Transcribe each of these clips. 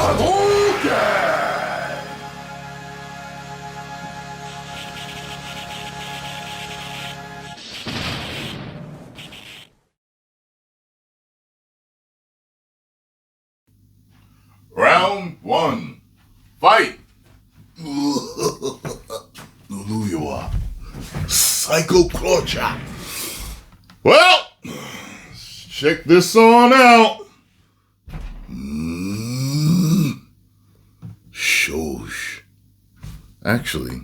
Hadoukens! Round 1. Fight! Luluya. Psycho Clocha. Well, check this on out. Shosh. Actually,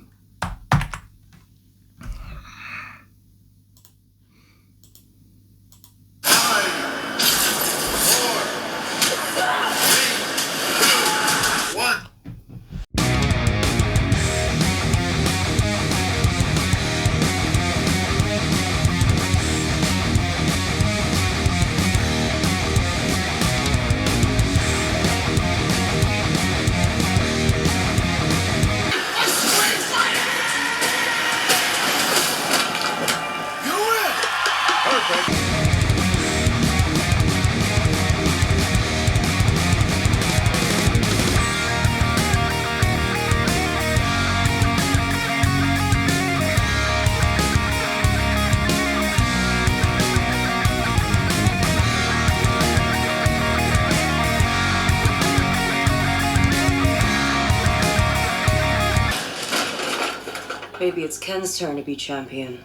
Maybe it's Ken's turn to be champion.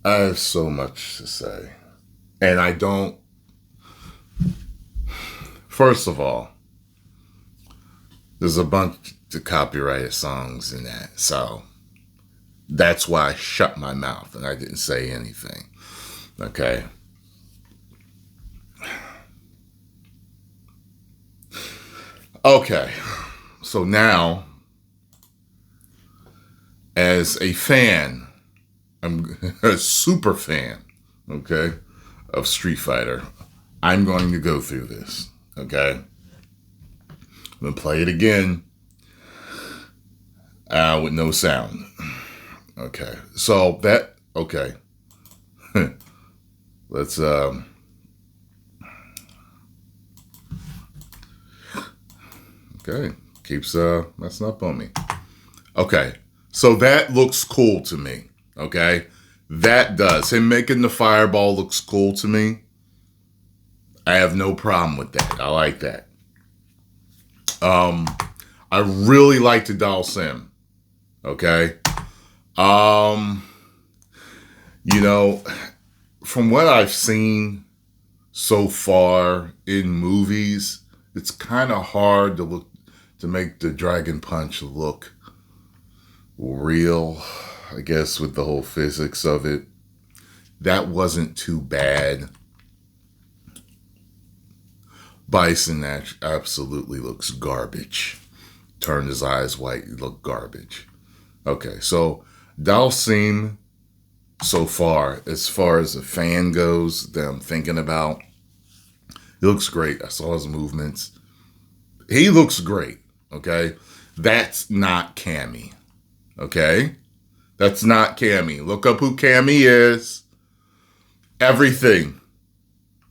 I have so much to say. And I don't. First of all, there's a bunch of copyrighted songs in that. So that's why I shut my mouth and I didn't say anything. Okay. Okay. So now, as a fan, I'm a super fan, okay, of Street Fighter. I'm going to go through this, okay? I'm going to play it again with no sound. Okay, so that, okay. Let's, okay, keeps messing up on me. Okay, so that looks cool to me. Okay, that does. Him making the fireball looks cool to me. I have no problem with that. I like that. I really like the dhalsim. Okay. You know, from what I've seen so far in movies, it's kind of hard to make the Dragon Punch look real, I guess, with the whole physics of it. That wasn't too bad. Bison absolutely looks garbage. Turned his eyes white, he looked garbage. Okay, so dhalsim, so far as a fan goes, that I'm thinking about, he looks great. I saw his movements. He looks great, okay? That's not Cammy, okay? That's not Cammy. Look up who Cammy is. Everything.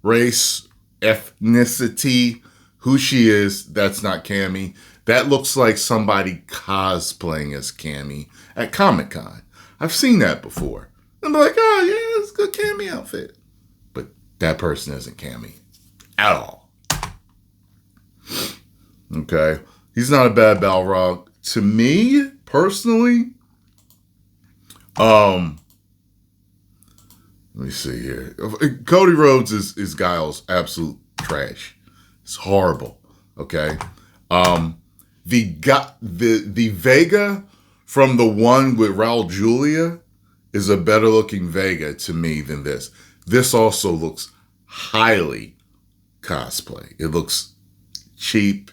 Race, ethnicity, who she is, that's not Cammy. That looks like somebody cosplaying as Cammy at Comic-Con. I've seen that before. I'm like, oh yeah, it's a good Cammy outfit. But that person isn't Cammy at all. Okay. He's not a bad balrog. To me, personally, let me see here. Cody Rhodes is Guile's absolute trash. It's horrible. Okay. The Vega from the one with Raul Julia is a better looking Vega to me than this. This also looks highly cosplay. It looks cheap.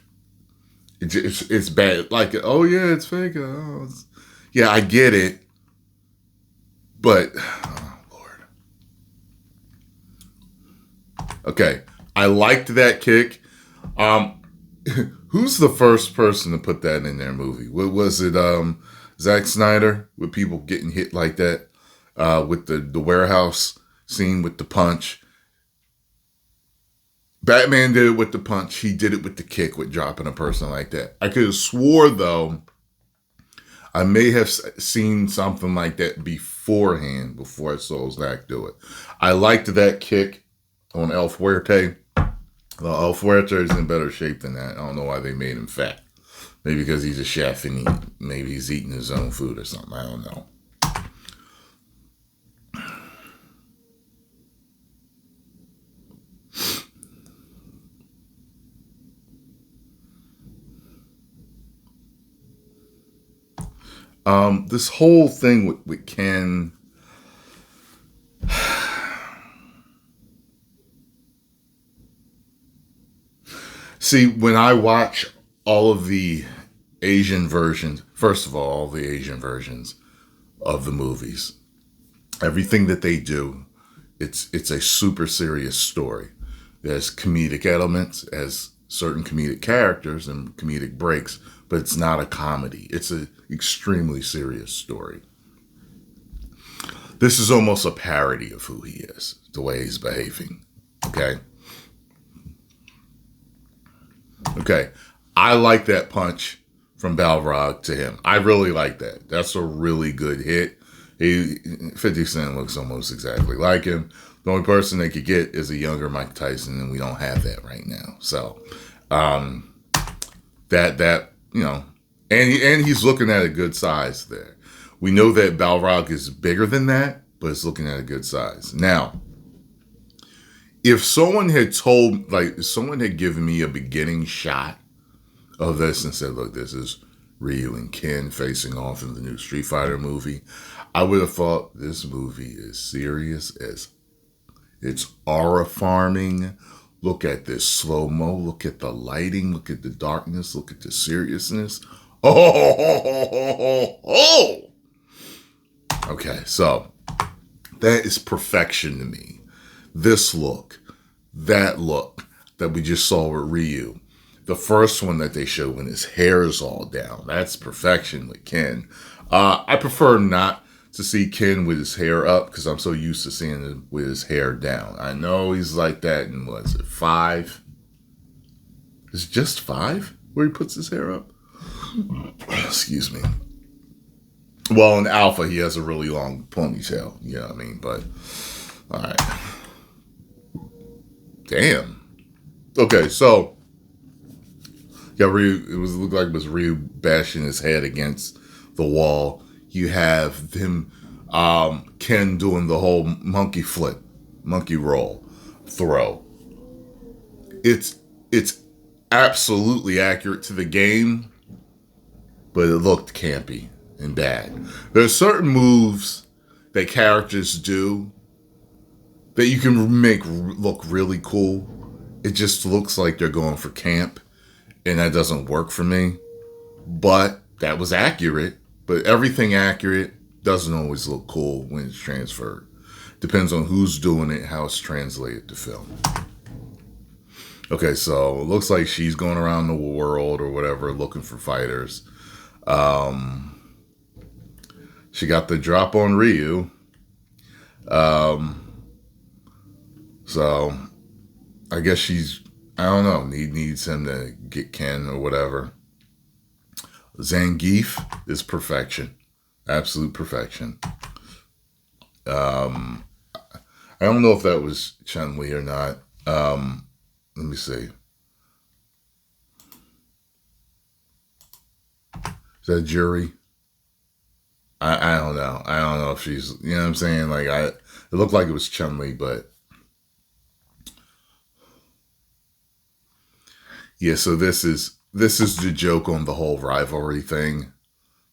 It's bad. Like, oh yeah, it's Vega. Oh, yeah, I get it. But, oh Lord. Okay, I liked that kick. Who's the first person to put that in their movie? What was it? Zack Snyder, with people getting hit like that, with the warehouse scene with the punch. Batman did it with the punch. He did it with the kick, with dropping a person like that. I could have swore, though, I may have seen something like that beforehand, before I saw Zack do it. I liked that kick on El Fuerte. Well, El Fuerte is in better shape than that. I don't know why they made him fat. Maybe because he's a chef and maybe he's eating his own food or something. I don't know. This whole thing with Ken, see, when I watch all of the Asian versions, first of all the Asian versions of the movies, everything that they do, it's a super serious story. There's comedic elements, as certain comedic characters and comedic breaks, but it's not a comedy. It's an extremely serious story. This is almost a parody of who he is, the way he's behaving. Okay? Okay. I like that punch from Balrog to him. I really like that. That's a really good hit. 50 Cent looks almost exactly like him. The only person they could get is a younger Mike Tyson, and we don't have that right now. So, that you know, and he's looking at a good size there. We know that Balrog is bigger than that, but it's looking at a good size. Now, if someone had given me a beginning shot of this and said, look, this is Ryu and Ken facing off in the new Street Fighter movie, I would have thought this movie is serious as it's aura farming. Look at this slow-mo. Look at the lighting. Look at the darkness. Look at the seriousness. Oh! Okay, so that is perfection to me. This look, that we just saw with Ryu. The first one that they showed when his hair is all down. That's perfection with Ken. I prefer not to see Ken with his hair up because I'm so used to seeing him with his hair down. I know he's like that in, what is it, 5? Is it just 5 where he puts his hair up? Excuse me. Well, in Alpha, he has a really long ponytail. You know what I mean? But, all right. Damn. Okay, so, yeah, looked like it was Ryu bashing his head against the wall. You have him, Ken doing the whole monkey flip, monkey roll, throw. It's absolutely accurate to the game, but it looked campy and bad. There's certain moves that characters do that you can make look really cool. It just looks like they're going for camp, and that doesn't work for me. But that was accurate. But everything accurate doesn't always look cool when it's transferred. Depends on who's doing it, how it's translated to film. Okay, so it looks like she's going around the world or whatever looking for fighters. She got the drop on Ryu. So I guess she's, I don't know, needs him to get Ken or whatever. Zangief is perfection. Absolute perfection. I don't know if that was Chun-Li or not. Let me see. Is that Jury? I don't know. I don't know if she's, you know what I'm saying? Like, it looked like it was Chun-Li, but yeah, so this is the joke on the whole rivalry thing.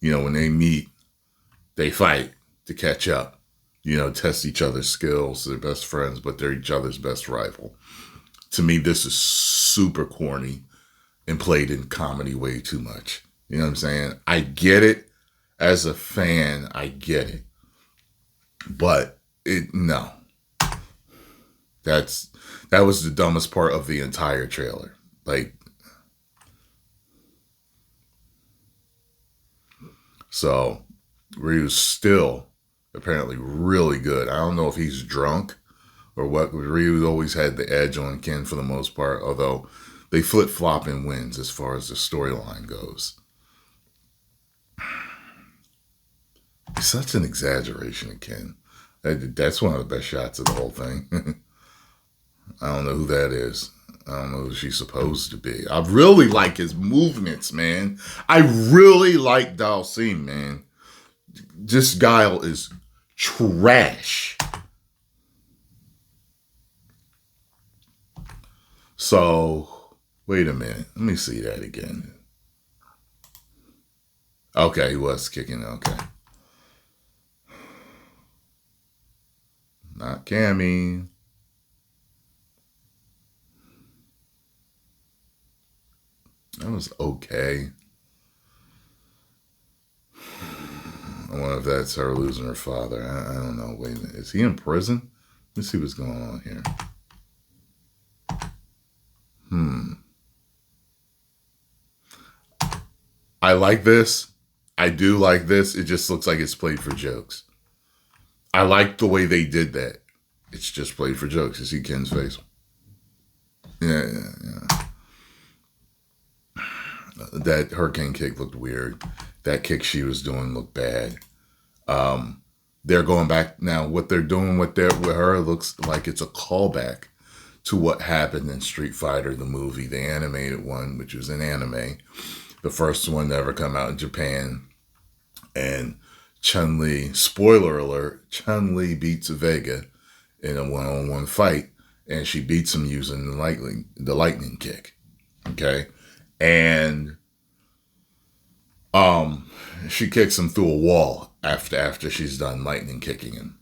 You know, when they meet, they fight to catch up. You know, test each other's skills. They're best friends, but they're each other's best rival. To me, this is super corny and played in comedy way too much. You know what I'm saying? I get it. As a fan, I get it. But no. That was the dumbest part of the entire trailer. Like, so Ryu's still apparently really good. I don't know if he's drunk or what. Ryu always had the edge on Ken for the most part, although they flip-flop in wins as far as the storyline goes. Such an exaggeration of Ken. That's one of the best shots of the whole thing. I don't know who that is. I don't know who she's supposed to be. I really like his movements, man. I really like dhalsim, man. This guile is trash. So, wait a minute. Let me see that again. Okay, he was kicking. Okay. Not Cammy. That was okay. I wonder if that's her losing her father. I don't know. Wait a minute. Is he in prison? Let's see what's going on here. I like this. I do like this. It just looks like it's played for jokes. I like the way they did that. It's just played for jokes. You see Ken's face. Yeah. That hurricane kick looked weird. That kick she was doing looked bad. They're going back now. What they're doing with her looks like it's a callback to what happened in Street Fighter, the movie, the animated one, which was an anime. The first one to ever come out in Japan. And Chun-Li, spoiler alert, Chun-Li beats Vega in a one-on-one fight, and she beats him using the lightning kick. Okay? And she kicks him through a wall after she's done lightning kicking him.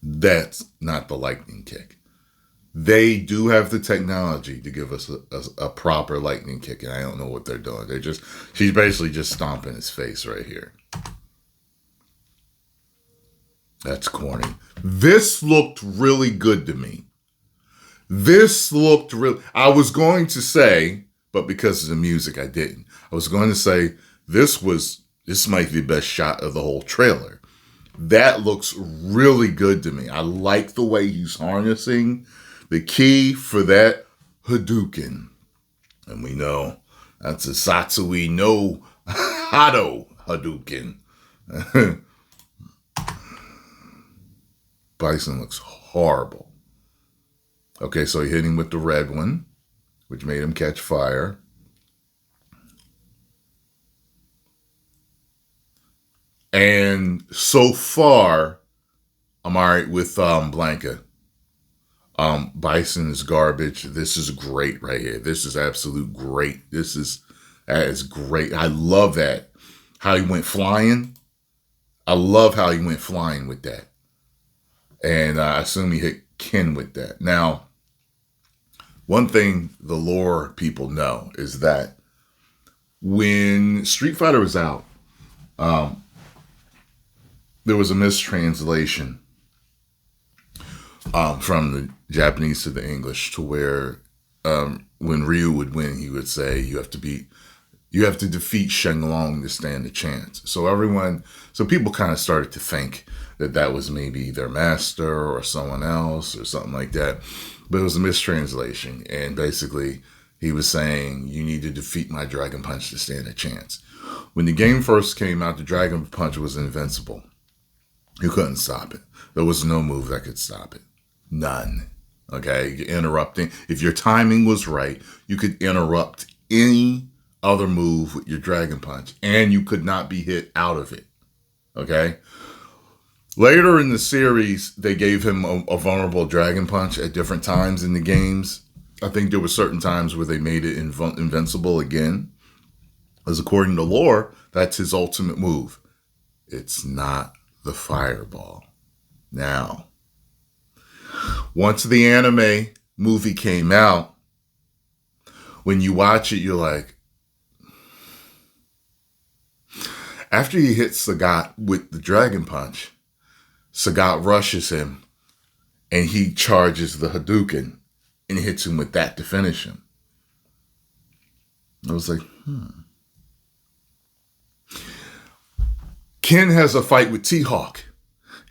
That's not the lightning kick. They do have the technology to give us a proper lightning kick, and I don't know what they're doing. She's basically just stomping his face right here. That's corny. This looked really good to me. I was going to say, but because of the music, I didn't. I was going to say this might be the best shot of the whole trailer. That looks really good to me. I like the way he's harnessing the key for that Hadouken. And we know that's a Satsui no Hadouken. Bison looks horrible. Okay, so he hit him with the red one, which made him catch fire. And so far, I'm all right with blanka. Bison is garbage. This is great right here. This is absolute great. That is great. I love that. How he went flying. I love how he went flying with that. And I assume he hit Ken with that. Now, one thing the lore people know is that when Street Fighter was out, there was a mistranslation from the Japanese to the English to where when Ryu would win, he would say, you have to defeat Shenlong to stand a chance. So people kind of started to think that was maybe their master or someone else or something like that. But it was a mistranslation. And basically, he was saying, you need to defeat my Dragon Punch to stand a chance. When the game first came out, the Dragon Punch was invincible. You couldn't stop it. There was no move that could stop it. None. Okay? You're interrupting. If your timing was right, you could interrupt any other move with your Dragon Punch, and you could not be hit out of it. Okay? Later in the series, they gave him a vulnerable Dragon Punch at different times in the games. I think there were certain times where they made it invincible again. As according to lore, that's his ultimate move. It's not the fireball. Now, once the anime movie came out, when you watch it, you're like, after he hits Sagat with the Dragon Punch, Sagat rushes him and he charges the Hadouken and hits him with that to finish him. I was like, Ken has a fight with T-Hawk,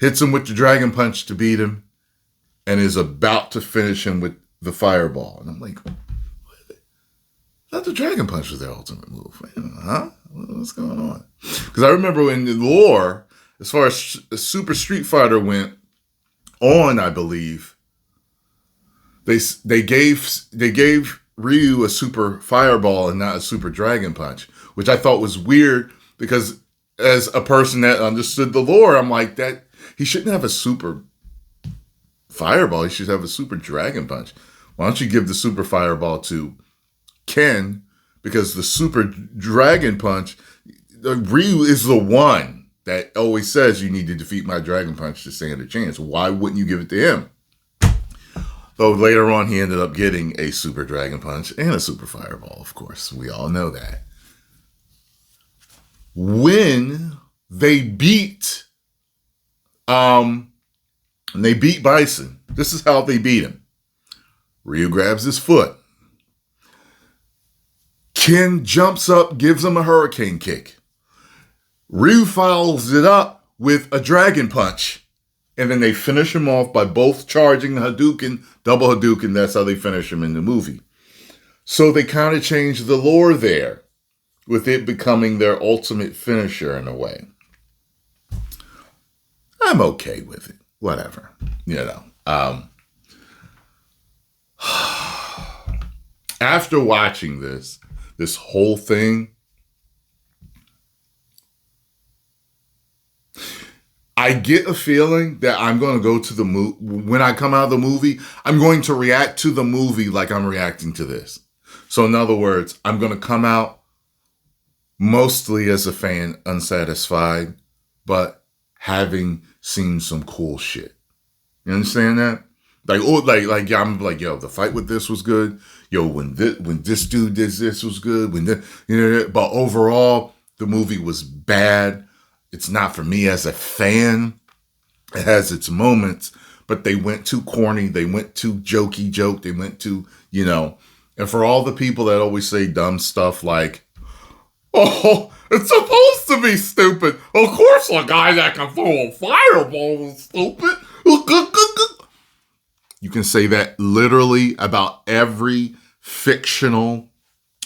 hits him with the Dragon Punch to beat him, and is about to finish him with the fireball. And I'm like, what? I thought the Dragon Punch was their ultimate move. Huh? What's going on? Because I remember in the lore, as far as Super Street Fighter went on, I believe, they gave Ryu a super fireball and not a super Dragon Punch, which I thought was weird because as a person that understood the lore, I'm like, that he shouldn't have a super fireball. He should have a super Dragon Punch. Why don't you give the super fireball to Ken? Because the super Dragon Punch, Ryu is the one that always says you need to defeat my Dragon Punch to stand a chance. Why wouldn't you give it to him? Though later on, he ended up getting a super Dragon Punch and a super fireball, of course. We all know that. When they beat Bison, this is how they beat him. Ryu grabs his foot. Ken jumps up, gives him a hurricane kick. Ryu follows it up with a Dragon Punch. And then they finish him off by both charging the Hadouken, double Hadouken. That's how they finish him in the movie. So they kind of changed the lore there, with it becoming their ultimate finisher in a way. I'm okay with it. Whatever. After watching this whole thing, I get a feeling that I'm going to go to the movie. When I come out of the movie, I'm going to react to the movie like I'm reacting to this. So in other words, I'm going to come out mostly as a fan, unsatisfied, but having seen some cool shit. You understand that? Yeah, I'm like, yo, the fight with this was good. Yo, when this dude did this was good. But overall, the movie was bad. It's not for me as a fan. It has its moments, but they went too corny. They went too jokey joke. They went too, and for all the people that always say dumb stuff like, oh, it's supposed to be stupid. Of course a guy that can throw a fireball is stupid. You can say that literally about every fictional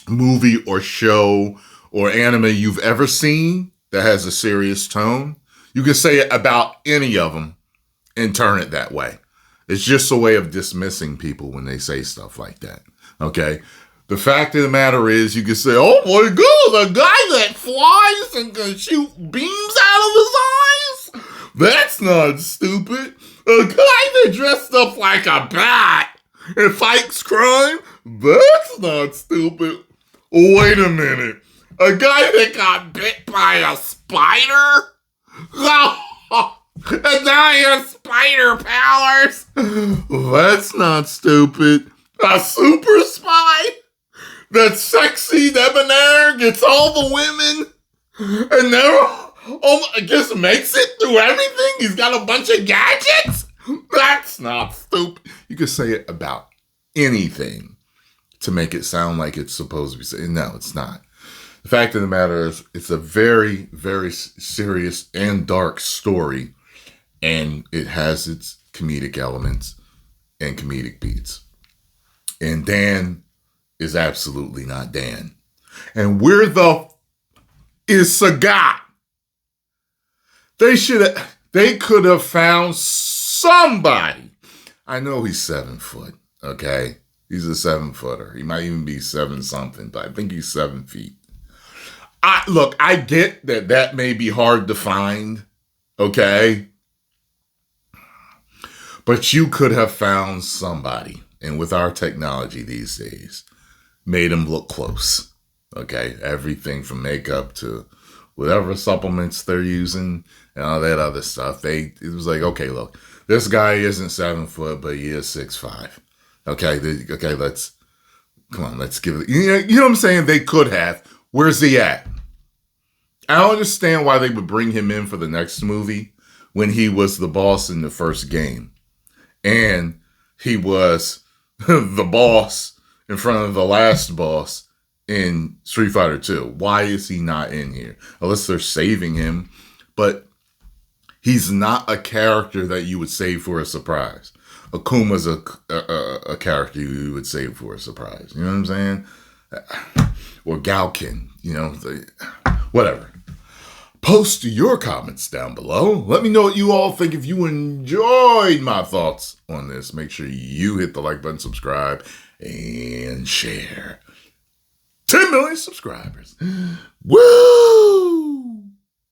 movie or show or anime you've ever seen that has a serious tone. You can say it about any of them and turn it that way. It's just a way of dismissing people when they say stuff like that. Okay? The fact of the matter is, you can say, oh my God, a guy that flies and can shoot beams out of his eyes? That's not stupid. A guy that dressed up like a bat and fights crime? That's not stupid. Wait a minute. A guy that got bit by a spider? And now he has spider powers? That's not stupid. A super spy? That sexy debonair gets all the women and never, I guess, makes it through everything? He's got a bunch of gadgets? That's not stupid. You could say it about anything to make it sound like it's supposed to be said. No, it's not. The fact of the matter is, it's a very, very serious and dark story, and it has its comedic elements and comedic beats. And Dan is absolutely not Dan. And where the is Sagat? They could have found somebody. I know he's 7 foot, okay? He's a 7-footer. He might even be 7 something, but I think he's 7 feet. Look, I get that may be hard to find, okay? But you could have found somebody, and with our technology these days, made him look close, okay? Everything from makeup to whatever supplements they're using and all that other stuff. It was like, okay, look, this guy isn't 7 foot, but he is 6'5". Okay, let's give it. You know what I'm saying? They could have. Where's he at? I don't understand why they would bring him in for the next movie when he was the boss in the first game. And he was the boss in front of the last boss in Street Fighter 2. Why is he not in here? Unless they're saving him. But he's not a character that you would save for a surprise. Akuma's a character you would save for a surprise. You know what I'm saying? Or Galkin, whatever. Post your comments down below. Let me know what you all think. If you enjoyed my thoughts on this, make sure you hit the like button, subscribe, and share. 10 million subscribers. Woo!